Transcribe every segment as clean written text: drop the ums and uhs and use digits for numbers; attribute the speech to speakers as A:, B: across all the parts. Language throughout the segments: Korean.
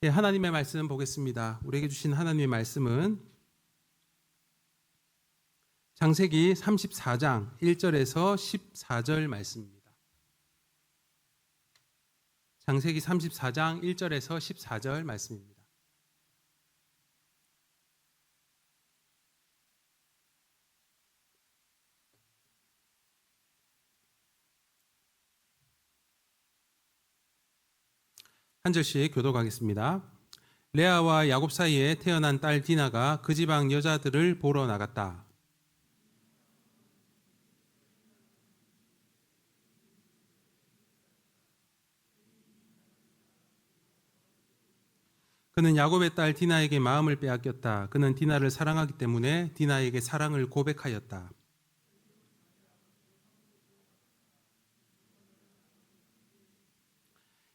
A: 예, 하나님의 말씀 보겠습니다. 우리에게 주신 하나님의 말씀은 창세기 34장 1절에서 14절 말씀입니다. 창세기 34장 1절에서 14절 말씀입니다. 한 절씩 교독하겠습니다. 레아와 야곱 사이에 태어난 딸 디나가 그 지방 여자들을 보러 나갔다. 그는 야곱의 딸 디나에게 마음을 빼앗겼다. 그는 디나를 사랑하기 때문에 디나에게 사랑을 고백하였다.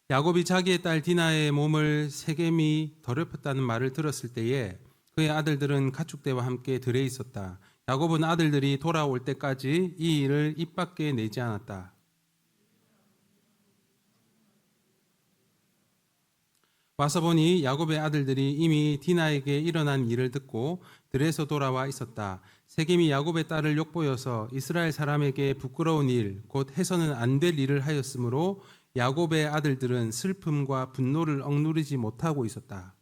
A: 야곱이 자기의 딸 디나의 몸을 세겜이 더럽혔다는 말을 들었을 때에 그의 아들들은 가축대와 함께 들에 있었다. 야곱은 아들들이 돌아올 때까지 이 일을 입 밖에 내지 않았다. 와서 보니 야곱의 아들들이 이미 디나에게 일어난 일을 듣고 들에서 돌아와 있었다. 세겜이 야곱의 딸을 욕보여서 이스라엘 사람에게 부끄러운 일, 곧 해서는 안 될 일을 하였으므로 야곱의 아들들은 슬픔과 분노를 억누르지 못하고 있었다.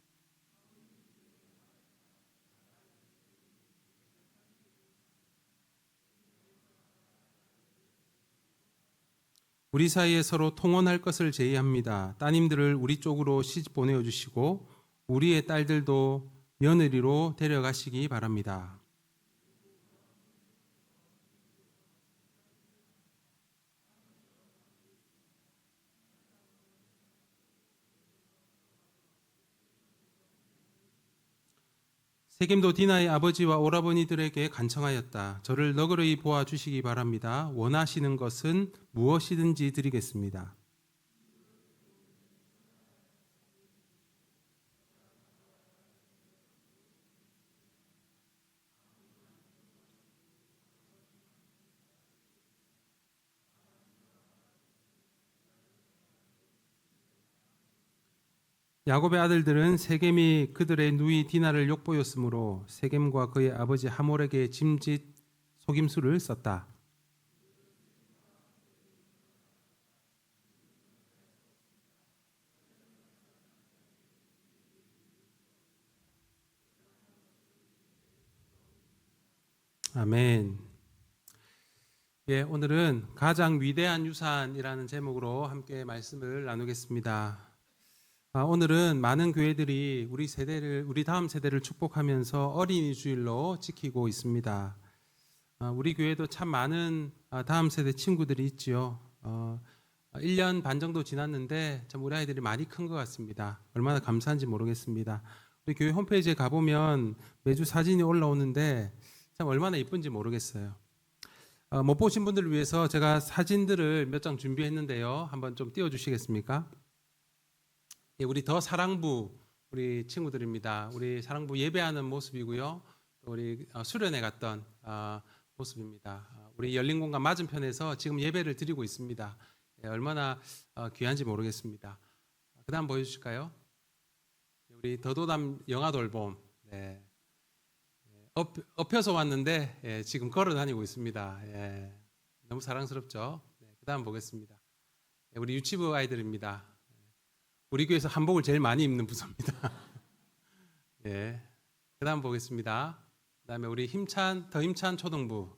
A: 우리 사이에 서로 통혼할 것을 제의합니다. 따님들을 우리 쪽으로 시집 보내어 주시고 우리의 딸들도 며느리로 데려가시기 바랍니다. 세겜도 디나의 아버지와 오라버니들에게 간청하였다. 저를 너그러이 보아 주시기 바랍니다. 원하시는 것은 무엇이든지 드리겠습니다. 야곱의 아들들은 세겜이 그들의 누이 디나를 욕보였으므로 세겜과 그의 아버지 하몰에게 짐짓 속임수를 썼다. 아멘. 예, 오늘은 가장 위대한 유산이라는 제목으로 함께 말씀을 나누겠습니다. 오늘은 많은 교회들이 우리 다음 세대를 축복하면서 어린이 주일로 지키고 있습니다. 우리 교회도 참 많은 다음 세대 친구들이 있지요. 1년 반 정도 지났는데 참 우리 아이들이 많이 큰 것 같습니다. 얼마나 감사한지 모르겠습니다. 우리 교회 홈페이지에 가보면 매주 사진이 올라오는데 참 얼마나 이쁜지 모르겠어요. 못 보신 분들을 위해서 제가 사진들을 몇 장 준비했는데요. 한번 좀 띄워주시겠습니까? 우리 더 사랑부 우리 친구들입니다. 우리 사랑부 예배하는 모습이고요. 우리 수련회 갔던 모습입니다. 우리 열린공간 맞은편에서 지금 예배를 드리고 있습니다. 얼마나 귀한지 모르겠습니다. 그 다음 보여주실까요? 우리 더도담 영화돌봄. 네. 엎혀서 왔는데 지금 걸어 다니고 있습니다. 너무 사랑스럽죠? 그 다음 보겠습니다. 우리 유치부 아이들입니다. 우리 교회에서 한복을 제일 많이 입는 부서입니다. 그 다음 보겠습니다. 그 다음에 우리 더 힘찬 초등부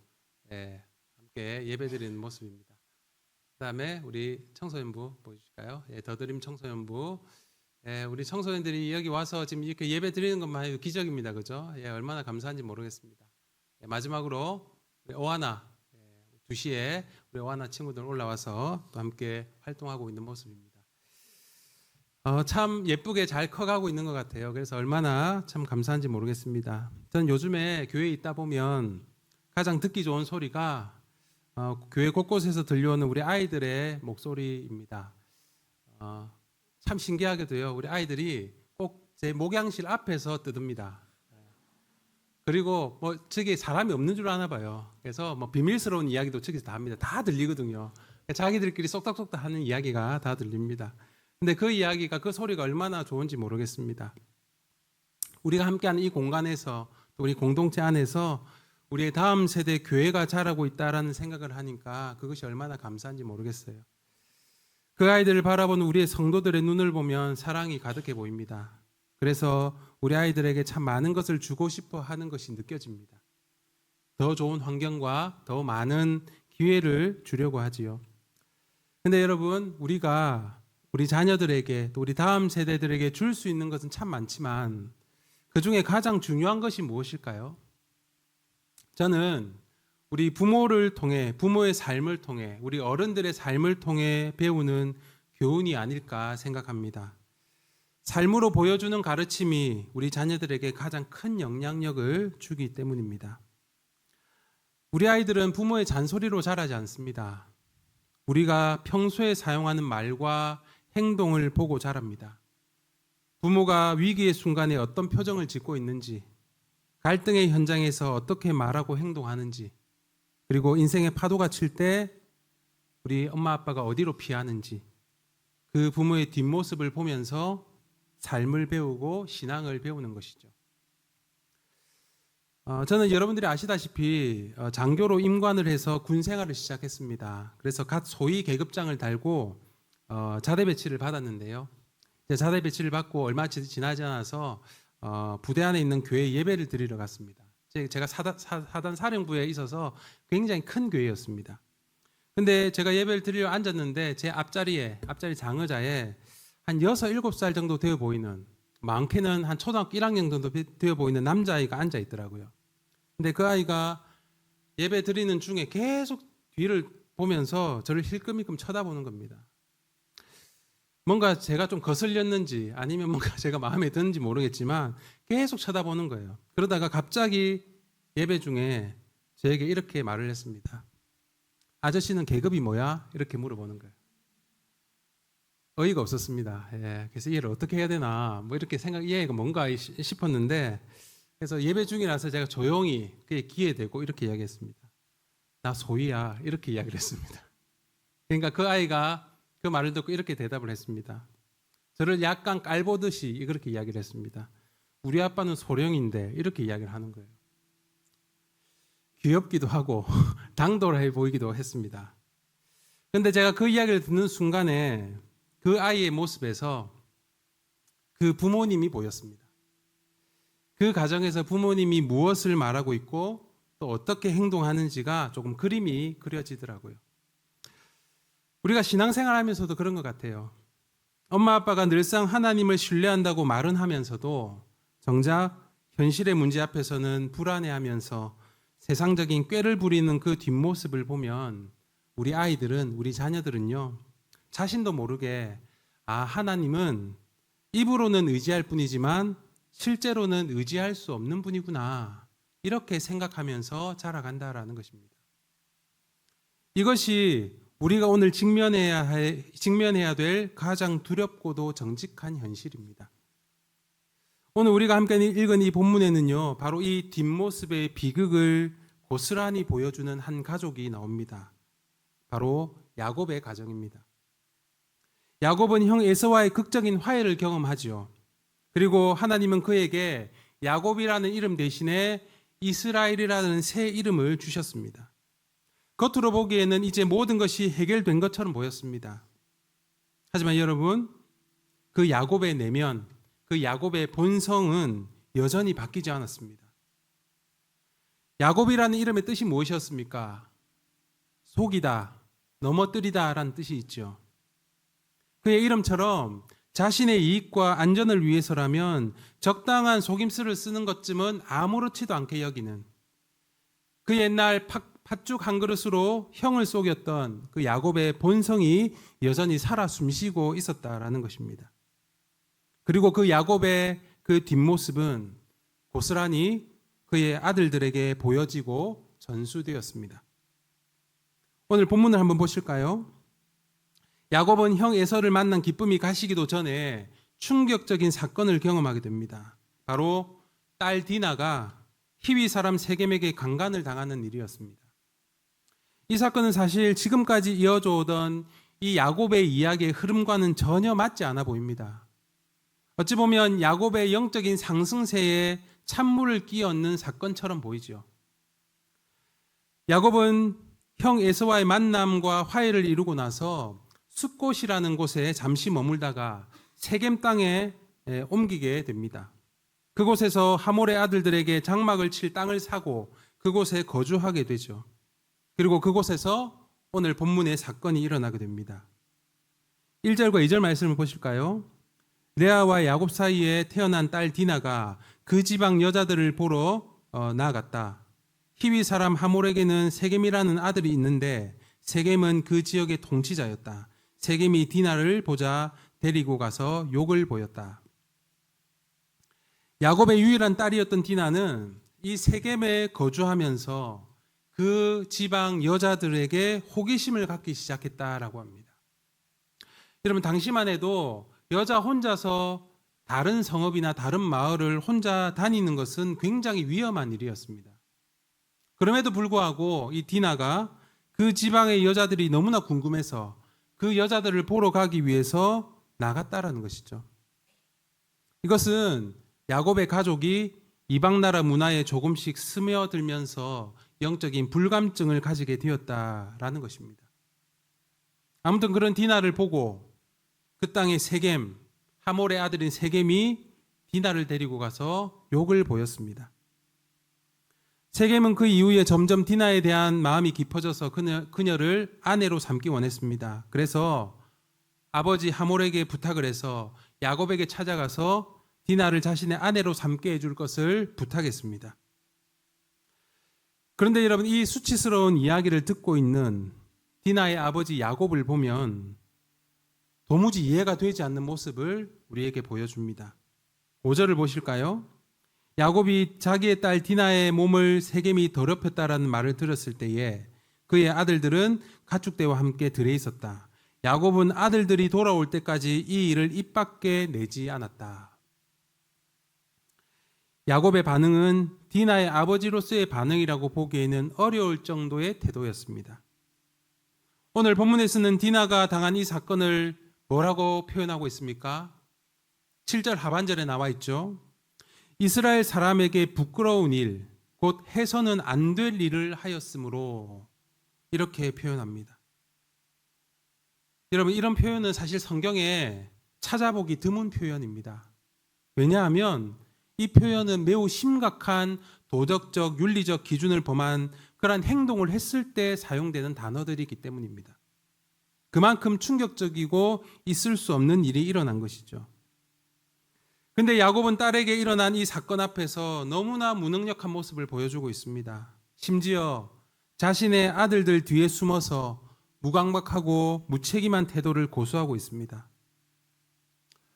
A: 함께 예배드리는 모습입니다. 그 다음에 우리 청소년부 보여주실까요? 더드림 청소년부. 우리 청소년들이 여기 와서 지금 이렇게 예배 드리는 것만 해도 기적입니다. 그죠? 얼마나 감사한지 모르겠습니다. 마지막으로 우리 오하나 2시에 우리 오하나 친구들 올라와서 또 함께 활동하고 있는 모습입니다. 참 예쁘게 잘 커가고 있는 것 같아요. 그래서 얼마나 참 감사한지 모르겠습니다. 저는 요즘에 교회에 있다 보면 가장 듣기 좋은 소리가 교회 곳곳에서 들려오는 우리 아이들의 목소리입니다. 참 신기하게도요. 우리 아이들이 꼭 제 목양실 앞에서 뜨듭니다. 그리고 저기 사람이 없는 줄 아나 봐요. 그래서 비밀스러운 이야기도 저기서 다 합니다. 다 들리거든요. 자기들끼리 쏙닥쏙닥 하는 이야기가 다 들립니다. 근데 그 이야기가 그 소리가 얼마나 좋은지 모르겠습니다. 우리가 함께하는 이 공간에서 또 우리 공동체 안에서 우리의 다음 세대 교회가 자라고 있다라는 생각을 하니까 그것이 얼마나 감사한지 모르겠어요. 그 아이들을 바라보는 우리의 성도들의 눈을 보면 사랑이 가득해 보입니다. 그래서 우리 아이들에게 참 많은 것을 주고 싶어 하는 것이 느껴집니다. 더 좋은 환경과 더 많은 기회를 주려고 하지요. 근데 여러분, 우리가 우리 자녀들에게 또 우리 다음 세대들에게 줄 수 있는 것은 참 많지만 그 중에 가장 중요한 것이 무엇일까요? 저는 우리 부모를 통해, 부모의 삶을 통해, 우리 어른들의 삶을 통해 배우는 교훈이 아닐까 생각합니다. 삶으로 보여주는 가르침이 우리 자녀들에게 가장 큰 영향력을 주기 때문입니다. 우리 아이들은 부모의 잔소리로 자라지 않습니다. 우리가 평소에 사용하는 말과 행동을 보고 자랍니다. 부모가 위기의 순간에 어떤 표정을 짓고 있는지, 갈등의 현장에서 어떻게 말하고 행동하는지, 그리고 인생의 파도가 칠 때 우리 엄마 아빠가 어디로 피하는지, 그 부모의 뒷모습을 보면서 삶을 배우고 신앙을 배우는 것이죠. 저는 여러분들이 아시다시피 장교로 임관을 해서 군 생활을 시작했습니다. 그래서 갓 소위 계급장을 달고 자대 배치를 받았는데요. 자대 배치를 받고 얼마 지나지 않아서 부대 안에 있는 교회 예배를 드리러 갔습니다. 제가 사단 사령부에 있어서 굉장히 큰 교회였습니다. 근데 제가 예배를 드리러 앉았는데 제 앞자리 장의자에 한 6, 7살 정도 되어 보이는, 많게는 한 초등학교 1학년 정도 되어 보이는 남자아이가 앉아 있더라고요. 근데 그 아이가 예배 드리는 중에 계속 뒤를 보면서 저를 힐끔힐끔 쳐다보는 겁니다. 뭔가 제가 좀 거슬렸는지 아니면 뭔가 제가 마음에 드는지 모르겠지만 계속 쳐다보는 거예요. 그러다가 갑자기 예배 중에 저에게 이렇게 말을 했습니다. 아저씨는 계급이 뭐야? 이렇게 물어보는 거예요. 어이가 없었습니다. 그래서 이해를 어떻게 해야 되나 뭐 이렇게 이해가 뭔가 싶었는데, 그래서 예배 중이라서 제가 조용히 그에 귀에 대고 이렇게 이야기했습니다. 나 소희야, 이렇게 이야기를 했습니다. 그러니까 그 아이가 그 말을 듣고 이렇게 대답을 했습니다. 저를 약간 깔보듯이 그렇게 이야기를 했습니다. 우리 아빠는 소령인데, 이렇게 이야기를 하는 거예요. 귀엽기도 하고 당돌해 보이기도 했습니다. 그런데 제가 그 이야기를 듣는 순간에 그 아이의 모습에서 그 부모님이 보였습니다. 그 가정에서 부모님이 무엇을 말하고 있고 또 어떻게 행동하는지가 조금 그림이 그려지더라고요. 우리가 신앙생활하면서도 그런 것 같아요. 엄마 아빠가 늘상 하나님을 신뢰한다고 말은 하면서도 정작 현실의 문제 앞에서는 불안해하면서 세상적인 꾀를 부리는 그 뒷모습을 보면 우리 아이들은, 우리 자녀들은요, 자신도 모르게 하나님은 입으로는 의지할 뿐이지만 실제로는 의지할 수 없는 분이구나, 이렇게 생각하면서 자라간다라는 것입니다. 이것이 우리가 오늘 직면해야 될 가장 두렵고도 정직한 현실입니다. 오늘 우리가 함께 읽은 이 본문에는요, 바로 이 뒷모습의 비극을 고스란히 보여주는 한 가족이 나옵니다. 바로 야곱의 가정입니다. 야곱은 형 에서와의 극적인 화해를 경험하지요. 그리고 하나님은 그에게 야곱이라는 이름 대신에 이스라엘이라는 새 이름을 주셨습니다. 겉으로 보기에는 이제 모든 것이 해결된 것처럼 보였습니다. 하지만 여러분, 그 야곱의 내면, 그 야곱의 본성은 여전히 바뀌지 않았습니다. 야곱이라는 이름의 뜻이 무엇이었습니까? 속이다, 넘어뜨리다 라는 뜻이 있죠. 그의 이름처럼 자신의 이익과 안전을 위해서라면 적당한 속임수를 쓰는 것쯤은 아무렇지도 않게 여기는, 그 옛날 팥죽 한 그릇으로 형을 속였던 그 야곱의 본성이 여전히 살아 숨쉬고 있었다라는 것입니다. 그리고 그 야곱의 그 뒷모습은 고스란히 그의 아들들에게 보여지고 전수되었습니다. 오늘 본문을 한번 보실까요? 야곱은 형 에서를 만난 기쁨이 가시기도 전에 충격적인 사건을 경험하게 됩니다. 바로 딸 디나가 히위 사람 세겜에게 강간을 당하는 일이었습니다. 이 사건은 사실 지금까지 이어져 오던 이 야곱의 이야기의 흐름과는 전혀 맞지 않아 보입니다. 어찌 보면 야곱의 영적인 상승세에 찬물을 끼얹는 사건처럼 보이죠. 야곱은 형 에서와의 만남과 화해를 이루고 나서 숫곳이라는 곳에 잠시 머물다가 세겜 땅에 옮기게 됩니다. 그곳에서 하몰의 아들들에게 장막을 칠 땅을 사고 그곳에 거주하게 되죠. 그리고 그곳에서 오늘 본문의 사건이 일어나게 됩니다. 1절과 2절 말씀을 보실까요? 레아와 야곱 사이에 태어난 딸 디나가 그 지방 여자들을 보러 나아갔다. 히위 사람 하몰에게는 세겜이라는 아들이 있는데 세겜은 그 지역의 통치자였다. 세겜이 디나를 보자 데리고 가서 욕을 보였다. 야곱의 유일한 딸이었던 디나는 이 세겜에 거주하면서 그 지방 여자들에게 호기심을 갖기 시작했다라고 합니다. 여러분, 당시만 해도 여자 혼자서 다른 성읍이나 다른 마을을 혼자 다니는 것은 굉장히 위험한 일이었습니다. 그럼에도 불구하고 이 디나가 그 지방의 여자들이 너무나 궁금해서 그 여자들을 보러 가기 위해서 나갔다라는 것이죠. 이것은 야곱의 가족이 이방 나라 문화에 조금씩 스며들면서 영적인 불감증을 가지게 되었다라는 것입니다. 아무튼 그런 디나를 보고 그 땅의 세겜, 하몰의 아들인 세겜이 디나를 데리고 가서 욕을 보였습니다. 세겜은 그 이후에 점점 디나에 대한 마음이 깊어져서 그녀를 아내로 삼기 원했습니다. 그래서 아버지 하몰에게 부탁을 해서 야곱에게 찾아가서 디나를 자신의 아내로 삼게 해줄 것을 부탁했습니다. 그런데 여러분, 이 수치스러운 이야기를 듣고 있는 디나의 아버지 야곱을 보면 도무지 이해가 되지 않는 모습을 우리에게 보여줍니다. 5절을 보실까요? 야곱이 자기의 딸 디나의 몸을 세겜이 더럽혔다라는 말을 들었을 때에 그의 아들들은 가축대와 함께 들에 있었다. 야곱은 아들들이 돌아올 때까지 이 일을 입 밖에 내지 않았다. 야곱의 반응은 디나의 아버지로서의 반응이라고 보기에는 어려울 정도의 태도였습니다. 오늘 본문에서는 디나가 당한 이 사건을 뭐라고 표현하고 있습니까? 7절 하반절에 나와 있죠. 이스라엘 사람에게 부끄러운 일, 곧 해서는 안 될 일을 하였으므로 이렇게 표현합니다. 여러분, 이런 표현은 사실 성경에 찾아보기 드문 표현입니다. 왜냐하면 이 표현은 매우 심각한 도덕적, 윤리적 기준을 범한 그러한 행동을 했을 때 사용되는 단어들이기 때문입니다. 그만큼 충격적이고 있을 수 없는 일이 일어난 것이죠. 근데 야곱은 딸에게 일어난 이 사건 앞에서 너무나 무능력한 모습을 보여주고 있습니다. 심지어 자신의 아들들 뒤에 숨어서 무감각하고 무책임한 태도를 고수하고 있습니다.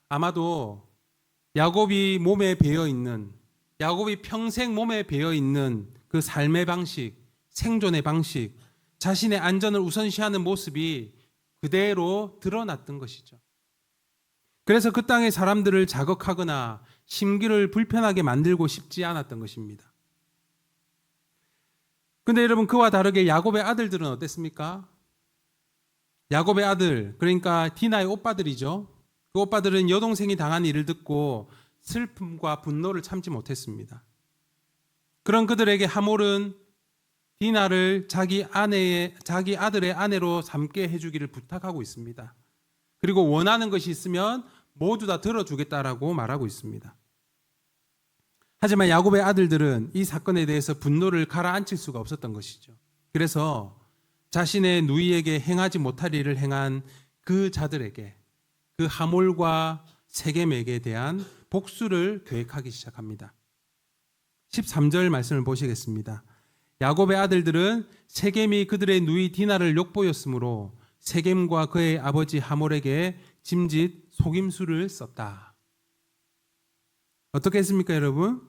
A: 아마도 야곱이 평생 몸에 배어 있는 그 삶의 방식, 생존의 방식, 자신의 안전을 우선시하는 모습이 그대로 드러났던 것이죠. 그래서 그 땅의 사람들을 자극하거나 심기를 불편하게 만들고 싶지 않았던 것입니다. 그런데 여러분, 그와 다르게 야곱의 아들들은 어땠습니까? 야곱의 아들, 그러니까 디나의 오빠들이죠. 그 오빠들은 여동생이 당한 일을 듣고 슬픔과 분노를 참지 못했습니다. 그런 그들에게 하몰은 디나를 자기 아들의 아내로 삼게 해주기를 부탁하고 있습니다. 그리고 원하는 것이 있으면 모두 다 들어주겠다라고 말하고 있습니다. 하지만 야곱의 아들들은 이 사건에 대해서 분노를 가라앉힐 수가 없었던 것이죠. 그래서 자신의 누이에게 행하지 못할 일을 행한 그 자들에게, 그 하몰과 세겜에게 대한 복수를 계획하기 시작합니다. 13절 말씀을 보시겠습니다. 야곱의 아들들은 세겜이 그들의 누이 디나를 욕보였으므로 세겜과 그의 아버지 하몰에게 짐짓 속임수를 썼다. 어떻게 했습니까, 여러분?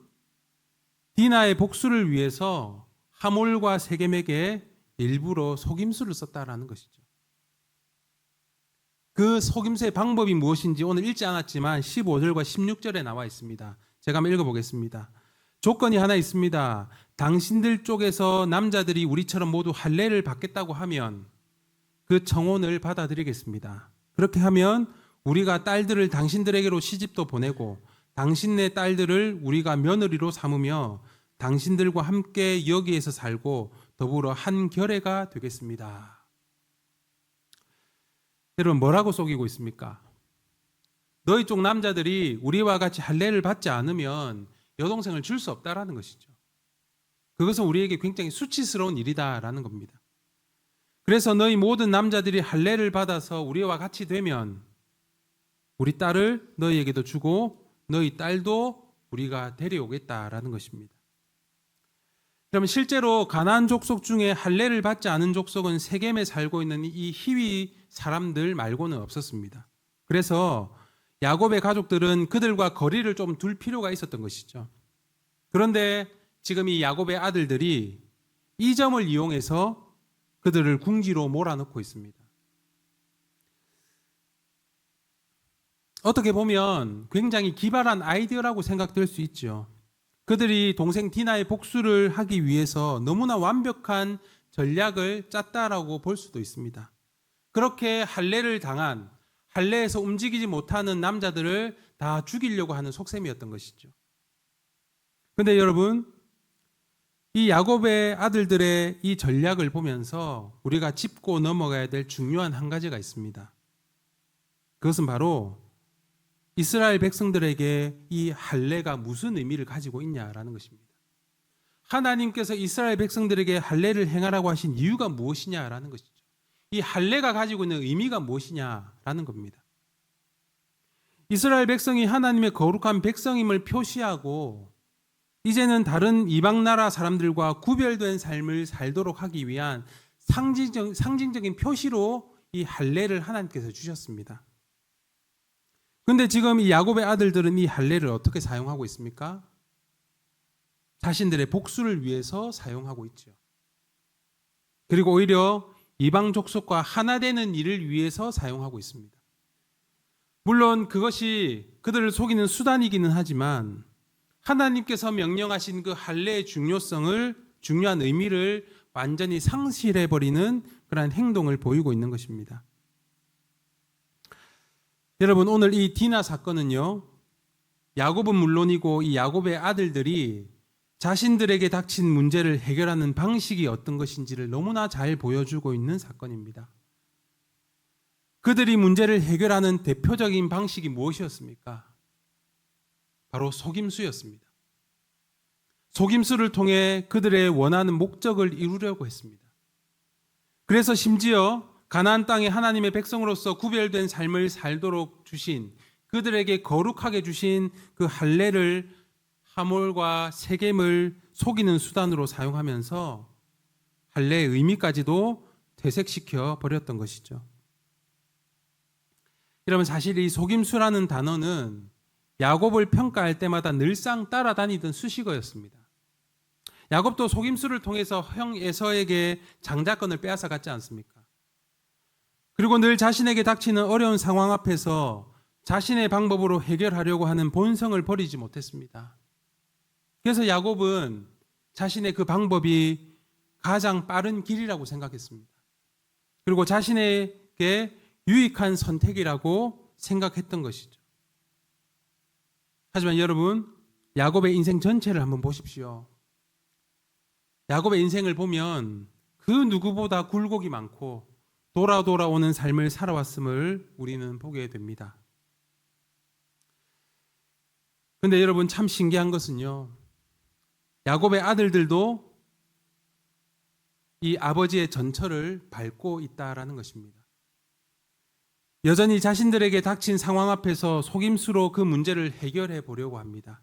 A: 디나의 복수를 위해서 하몰과 세겜에게 일부러 속임수를 썼다라는 것이죠. 그 속임수의 방법이 무엇인지 오늘 읽지 않았지만 15절과 16절에 나와 있습니다. 제가 한번 읽어보겠습니다. 조건이 하나 있습니다. 당신들 쪽에서 남자들이 우리처럼 모두 할례를 받겠다고 하면 그 청혼을 받아들이겠습니다. 그렇게 하면 우리가 딸들을 당신들에게로 시집도 보내고 당신네 딸들을 우리가 며느리로 삼으며 당신들과 함께 여기에서 살고 더불어 한 결애가 되겠습니다. 여러분, 뭐라고 속이고 있습니까? 너희 쪽 남자들이 우리와 같이 할례를 받지 않으면 여동생을 줄 수 없다라는 것이죠. 그것은 우리에게 굉장히 수치스러운 일이다라는 겁니다. 그래서 너희 모든 남자들이 할례를 받아서 우리와 같이 되면 우리 딸을 너희에게도 주고 너희 딸도 우리가 데려오겠다라는 것입니다. 그러면 실제로 가나안 족속 중에 할례를 받지 않은 족속은 세겜에 살고 있는 이 히위 사람들 말고는 없었습니다. 그래서 야곱의 가족들은 그들과 거리를 좀 둘 필요가 있었던 것이죠. 그런데 지금 이 야곱의 아들들이 이 점을 이용해서 그들을 궁지로 몰아넣고 있습니다. 어떻게 보면 굉장히 기발한 아이디어라고 생각될 수 있죠. 그들이 동생 디나의 복수를 하기 위해서 너무나 완벽한 전략을 짰다라고 볼 수도 있습니다. 그렇게 할례를 당한, 할례에서 움직이지 못하는 남자들을 다 죽이려고 하는 속셈이었던 것이죠. 그런데 여러분, 이 야곱의 아들들의 이 전략을 보면서 우리가 짚고 넘어가야 될 중요한 한 가지가 있습니다. 그것은 바로 이스라엘 백성들에게 이 할례가 무슨 의미를 가지고 있냐라는 것입니다. 하나님께서 이스라엘 백성들에게 할례를 행하라고 하신 이유가 무엇이냐라는 것이죠. 이 할례가 가지고 있는 의미가 무엇이냐라는 겁니다. 이스라엘 백성이 하나님의 거룩한 백성임을 표시하고 이제는 다른 이방 나라 사람들과 구별된 삶을 살도록 하기 위한 상징적인 표시로 이 할례를 하나님께서 주셨습니다. 그런데 지금 이 야곱의 아들들은 이 할례를 어떻게 사용하고 있습니까? 자신들의 복수를 위해서 사용하고 있죠. 그리고 오히려 이방 족속과 하나 되는 일을 위해서 사용하고 있습니다. 물론 그것이 그들을 속이는 수단이기는 하지만 하나님께서 명령하신 그 할례의 중요한 의미를 완전히 상실해버리는 그러한 행동을 보이고 있는 것입니다. 여러분, 오늘 이 디나 사건은요, 야곱은 물론이고 이 야곱의 아들들이 자신들에게 닥친 문제를 해결하는 방식이 어떤 것인지를 너무나 잘 보여주고 있는 사건입니다. 그들이 문제를 해결하는 대표적인 방식이 무엇이었습니까? 바로 속임수였습니다. 속임수를 통해 그들의 원하는 목적을 이루려고 했습니다. 그래서 심지어 가나안 땅에 하나님의 백성으로서 구별된 삶을 살도록 주신, 그들에게 거룩하게 주신 그 할례를 하몰과 세겜을 속이는 수단으로 사용하면서 할례의 의미까지도 퇴색시켜 버렸던 것이죠. 여러분, 사실 이 속임수라는 단어는 야곱을 평가할 때마다 늘상 따라다니던 수식어였습니다. 야곱도 속임수를 통해서 형 에서에게 장자권을 빼앗아 갔지 않습니까? 그리고 늘 자신에게 닥치는 어려운 상황 앞에서 자신의 방법으로 해결하려고 하는 본성을 버리지 못했습니다. 그래서 야곱은 자신의 그 방법이 가장 빠른 길이라고 생각했습니다. 그리고 자신에게 유익한 선택이라고 생각했던 것이죠. 하지만 여러분, 야곱의 인생 전체를 한번 보십시오. 야곱의 인생을 보면 그 누구보다 굴곡이 많고 돌아오는 삶을 살아왔음을 우리는 보게 됩니다. 그런데 여러분, 참 신기한 것은요, 야곱의 아들들도 이 아버지의 전철을 밟고 있다라는 것입니다. 여전히 자신들에게 닥친 상황 앞에서 속임수로 그 문제를 해결해 보려고 합니다.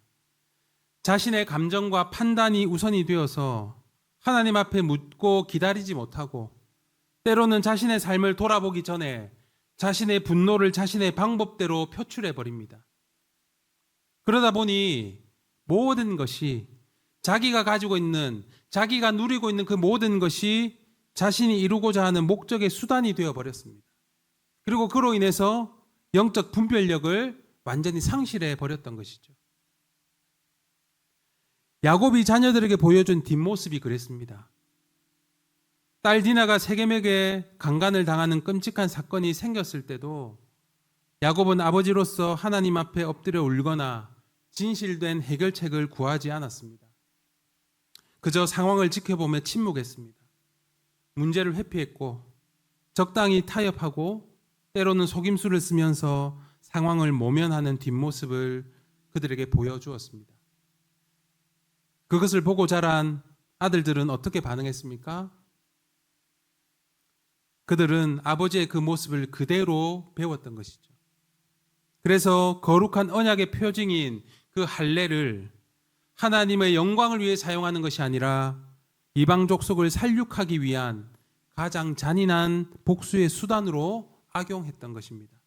A: 자신의 감정과 판단이 우선이 되어서 하나님 앞에 묻고 기다리지 못하고 때로는 자신의 삶을 돌아보기 전에 자신의 분노를 자신의 방법대로 표출해 버립니다. 그러다 보니 모든 것이 자기가 가지고 있는, 자기가 누리고 있는 그 모든 것이 자신이 이루고자 하는 목적의 수단이 되어 버렸습니다. 그리고 그로 인해서 영적 분별력을 완전히 상실해 버렸던 것이죠. 야곱이 자녀들에게 보여준 뒷모습이 그랬습니다. 딸 디나가 세겜에게 강간을 당하는 끔찍한 사건이 생겼을 때도 야곱은 아버지로서 하나님 앞에 엎드려 울거나 진실된 해결책을 구하지 않았습니다. 그저 상황을 지켜보며 침묵했습니다. 문제를 회피했고 적당히 타협하고 때로는 속임수를 쓰면서 상황을 모면하는 뒷모습을 그들에게 보여주었습니다. 그것을 보고 자란 아들들은 어떻게 반응했습니까? 그들은 아버지의 그 모습을 그대로 배웠던 것이죠. 그래서 거룩한 언약의 표징인 그 할례를 하나님의 영광을 위해 사용하는 것이 아니라 이방 족속을 살육하기 위한 가장 잔인한 복수의 수단으로 악용했던 것입니다.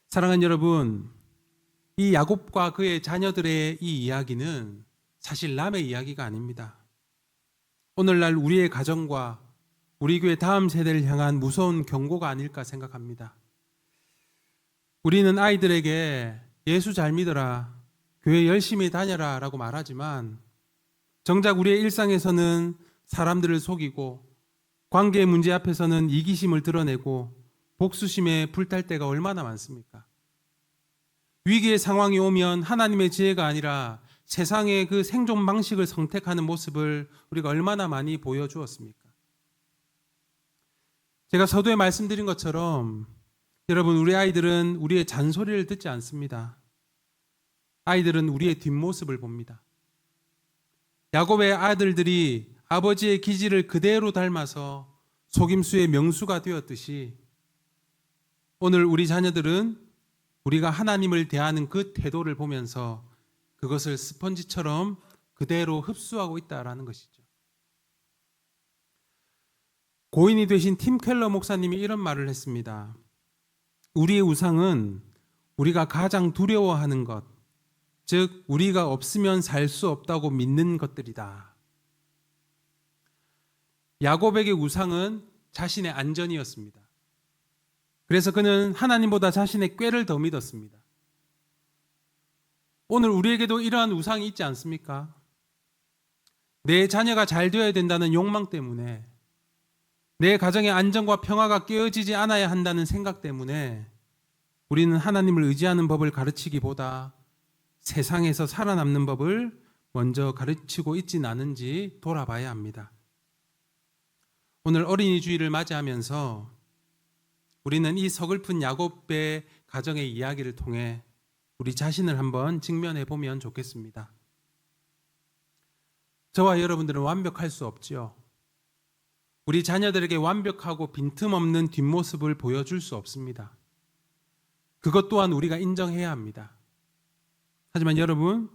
A: 사랑하는 여러분, 이 야곱과 그의 자녀들의 이 이야기는 사실 남의 이야기가 아닙니다. 오늘날 우리의 가정과 우리 교회 다음 세대를 향한 무서운 경고가 아닐까 생각합니다. 우리는 아이들에게 예수 잘 믿어라, 교회 열심히 다녀라 라고 말하지만 정작 우리의 일상에서는 사람들을 속이고 관계의 문제 앞에서는 이기심을 드러내고 복수심에 불탈 때가 얼마나 많습니까? 위기의 상황이 오면 하나님의 지혜가 아니라 세상의 그 생존 방식을 선택하는 모습을 우리가 얼마나 많이 보여주었습니까? 제가 서두에 말씀드린 것처럼 여러분, 우리 아이들은 우리의 잔소리를 듣지 않습니다. 아이들은 우리의 뒷모습을 봅니다. 야곱의 아들들이 아버지의 기질을 그대로 닮아서 속임수의 명수가 되었듯이 오늘 우리 자녀들은 우리가 하나님을 대하는 그 태도를 보면서 그것을 스펀지처럼 그대로 흡수하고 있다라는 것이죠. 고인이 되신 팀 켈러 목사님이 이런 말을 했습니다. 우리의 우상은 우리가 가장 두려워하는 것, 즉 우리가 없으면 살 수 없다고 믿는 것들이다. 야곱에게 우상은 자신의 안전이었습니다. 그래서 그는 하나님보다 자신의 꾀를 더 믿었습니다. 오늘 우리에게도 이러한 우상이 있지 않습니까? 내 자녀가 잘 되어야 된다는 욕망 때문에, 내 가정의 안정과 평화가 깨어지지 않아야 한다는 생각 때문에 우리는 하나님을 의지하는 법을 가르치기보다 세상에서 살아남는 법을 먼저 가르치고 있진 않은지 돌아봐야 합니다. 오늘 어린이 주일을 맞이하면서 우리는 이 서글픈 야곱의 가정의 이야기를 통해 우리 자신을 한번 직면해 보면 좋겠습니다. 저와 여러분들은 완벽할 수 없지요. 우리 자녀들에게 완벽하고 빈틈없는 뒷모습을 보여줄 수 없습니다. 그것 또한 우리가 인정해야 합니다. 하지만 여러분,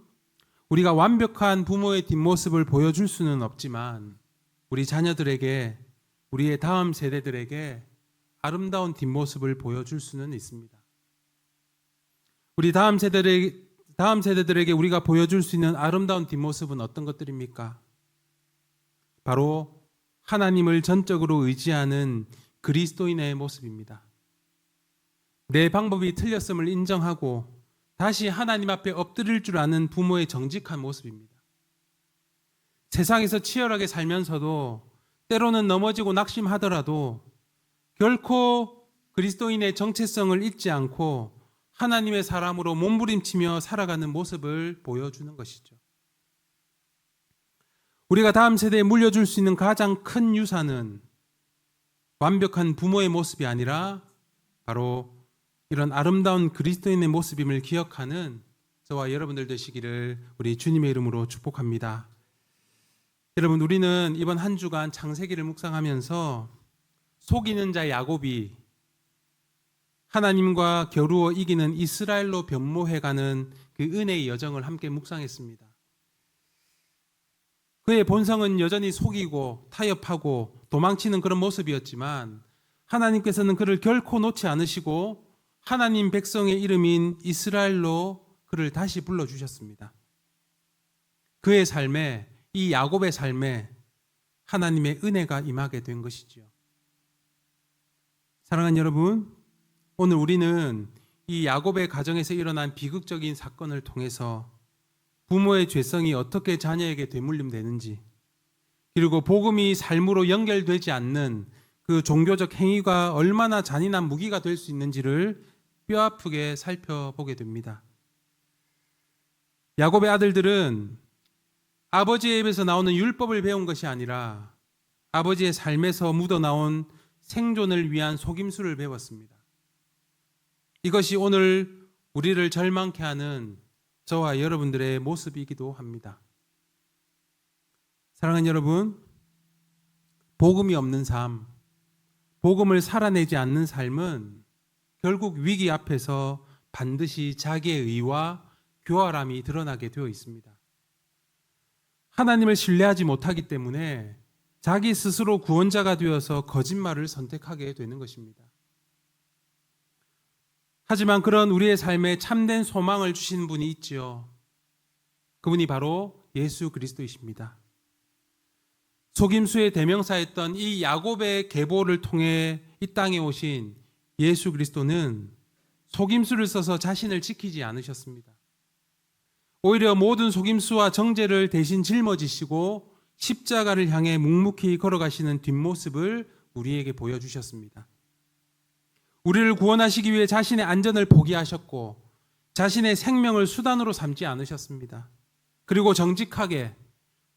A: 우리가 완벽한 부모의 뒷모습을 보여줄 수는 없지만 우리 자녀들에게, 우리의 다음 세대들에게 아름다운 뒷모습을 보여줄 수는 있습니다. 우리 다음 세대들에게 우리가 보여줄 수 있는 아름다운 뒷모습은 어떤 것들입니까? 바로 하나님을 전적으로 의지하는 그리스도인의 모습입니다. 내 방법이 틀렸음을 인정하고 다시 하나님 앞에 엎드릴 줄 아는 부모의 정직한 모습입니다. 세상에서 치열하게 살면서도 때로는 넘어지고 낙심하더라도 결코 그리스도인의 정체성을 잊지 않고 하나님의 사람으로 몸부림치며 살아가는 모습을 보여주는 것이죠. 우리가 다음 세대에 물려줄 수 있는 가장 큰 유산은 완벽한 부모의 모습이 아니라 바로 이런 아름다운 그리스도인의 모습임을 기억하는 저와 여러분들 되시기를 우리 주님의 이름으로 축복합니다. 여러분, 우리는 이번 한 주간 창세기를 묵상하면서 속이는 자 야곱이 하나님과 겨루어 이기는 이스라엘로 변모해가는 그 은혜의 여정을 함께 묵상했습니다. 그의 본성은 여전히 속이고 타협하고 도망치는 그런 모습이었지만 하나님께서는 그를 결코 놓지 않으시고 하나님 백성의 이름인 이스라엘로 그를 다시 불러주셨습니다. 그의 삶에, 이 야곱의 삶에 하나님의 은혜가 임하게 된 것이지요. 사랑하는 여러분, 오늘 우리는 이 야곱의 가정에서 일어난 비극적인 사건을 통해서 부모의 죄성이 어떻게 자녀에게 되물림되는지, 그리고 복음이 삶으로 연결되지 않는 그 종교적 행위가 얼마나 잔인한 무기가 될 수 있는지를 뼈아프게 살펴보게 됩니다. 야곱의 아들들은 아버지의 입에서 나오는 율법을 배운 것이 아니라 아버지의 삶에서 묻어나온 생존을 위한 속임수를 배웠습니다. 이것이 오늘 우리를 절망케 하는 저와 여러분들의 모습이기도 합니다. 사랑하는 여러분, 복음이 없는 삶, 복음을 살아내지 않는 삶은 결국 위기 앞에서 반드시 자기의 의와 교활함이 드러나게 되어 있습니다. 하나님을 신뢰하지 못하기 때문에 자기 스스로 구원자가 되어서 거짓말을 선택하게 되는 것입니다. 하지만 그런 우리의 삶에 참된 소망을 주신 분이 있지요. 그분이 바로 예수 그리스도이십니다. 속임수의 대명사였던 이 야곱의 계보를 통해 이 땅에 오신 예수 그리스도는 속임수를 써서 자신을 지키지 않으셨습니다. 오히려 모든 속임수와 정죄를 대신 짊어지시고 십자가를 향해 묵묵히 걸어가시는 뒷모습을 우리에게 보여주셨습니다. 우리를 구원하시기 위해 자신의 안전을 포기하셨고 자신의 생명을 수단으로 삼지 않으셨습니다. 그리고 정직하게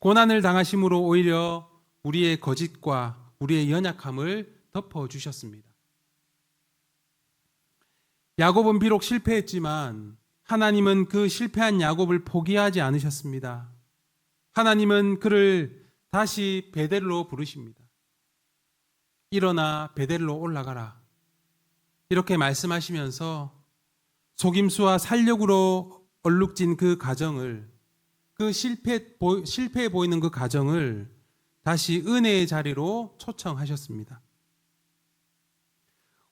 A: 고난을 당하심으로 오히려 우리의 거짓과 우리의 연약함을 덮어주셨습니다. 야곱은 비록 실패했지만 하나님은 그 실패한 야곱을 포기하지 않으셨습니다. 하나님은 그를 다시 베델로 부르십니다. 일어나 베델로 올라가라. 이렇게 말씀하시면서 속임수와 살력으로 얼룩진 그 가정을, 그 실패해 보이는 그 가정을 다시 은혜의 자리로 초청하셨습니다.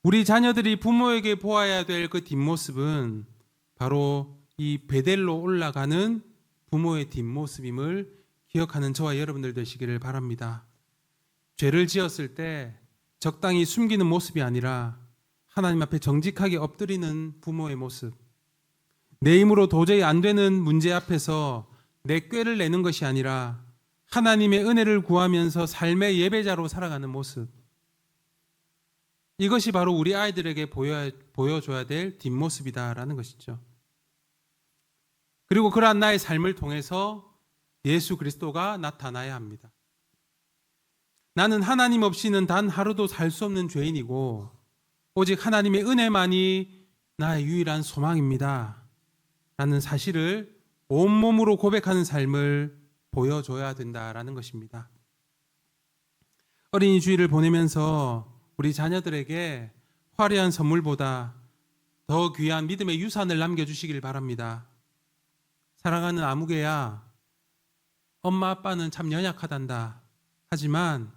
A: 우리 자녀들이 부모에게 보아야 될 그 뒷모습은 바로 이 베델로 올라가는 부모의 뒷모습임을 기억하는 저와 여러분들 되시기를 바랍니다. 죄를 지었을 때 적당히 숨기는 모습이 아니라 하나님 앞에 정직하게 엎드리는 부모의 모습, 내 힘으로 도저히 안 되는 문제 앞에서 내 꾀를 내는 것이 아니라 하나님의 은혜를 구하면서 삶의 예배자로 살아가는 모습, 이것이 바로 우리 아이들에게 보여줘야 될 뒷모습이다라는 것이죠. 그리고 그러한 나의 삶을 통해서 예수 그리스도가 나타나야 합니다. 나는 하나님 없이는 단 하루도 살 수 없는 죄인이고 오직 하나님의 은혜만이 나의 유일한 소망입니다. 라는 사실을 온몸으로 고백하는 삶을 보여줘야 된다라는 것입니다. 어린이 주일을 보내면서 우리 자녀들에게 화려한 선물보다 더 귀한 믿음의 유산을 남겨주시길 바랍니다. 사랑하는 아무개야, 엄마 아빠는 참 연약하단다. 하지만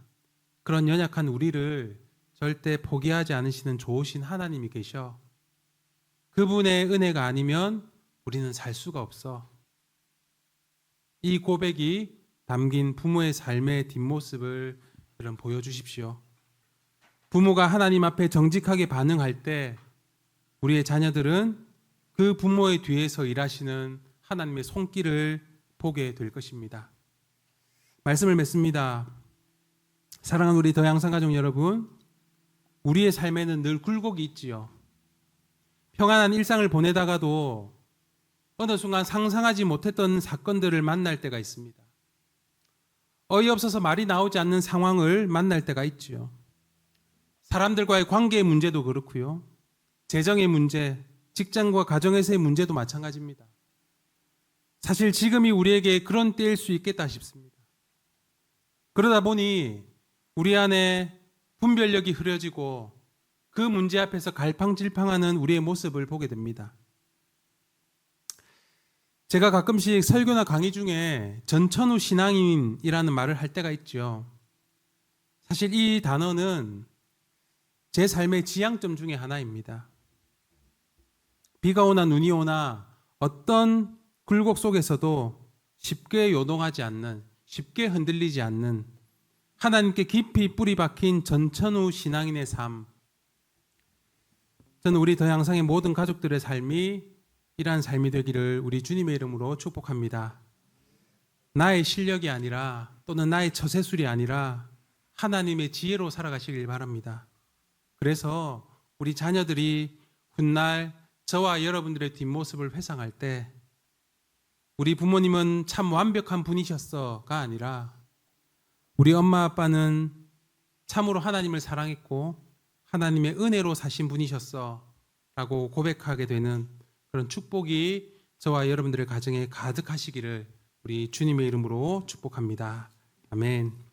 A: 그런 연약한 우리를 절대 포기하지 않으시는 좋으신 하나님이 계셔. 그분의 은혜가 아니면 우리는 살 수가 없어. 이 고백이 담긴 부모의 삶의 뒷모습을 여러분 보여주십시오. 부모가 하나님 앞에 정직하게 반응할 때 우리의 자녀들은 그 부모의 뒤에서 일하시는 하나님의 손길을 보게 될 것입니다. 말씀을 맺습니다. 사랑하는 우리 더 양산가족 여러분, 우리의 삶에는 늘 굴곡이 있지요. 평안한 일상을 보내다가도 어느 순간 상상하지 못했던 사건들을 만날 때가 있습니다. 어이없어서 말이 나오지 않는 상황을 만날 때가 있지요. 사람들과의 관계의 문제도 그렇고요. 재정의 문제, 직장과 가정에서의 문제도 마찬가지입니다. 사실 지금이 우리에게 그런 때일 수 있겠다 싶습니다. 그러다 보니 우리 안에 분별력이 흐려지고 그 문제 앞에서 갈팡질팡하는 우리의 모습을 보게 됩니다. 제가 가끔씩 설교나 강의 중에 전천후 신앙인이라는 말을 할 때가 있죠. 사실 이 단어는 제 삶의 지향점 중에 하나입니다. 비가 오나 눈이 오나 어떤 굴곡 속에서도 쉽게 요동하지 않는, 쉽게 흔들리지 않는 하나님께 깊이 뿌리 박힌 전천후 신앙인의 삶. 저는 우리 더 양상의 모든 가족들의 삶이 이러한 삶이 되기를 우리 주님의 이름으로 축복합니다. 나의 실력이 아니라 또는 나의 처세술이 아니라 하나님의 지혜로 살아가시길 바랍니다. 그래서 우리 자녀들이 훗날 저와 여러분들의 뒷모습을 회상할 때 우리 부모님은 참 완벽한 분이셨어가 아니라 우리 엄마 아빠는 참으로 하나님을 사랑했고 하나님의 은혜로 사신 분이셨어 라고 고백하게 되는 그런 축복이 저와 여러분들의 가정에 가득하시기를 우리 주님의 이름으로 축복합니다. 아멘.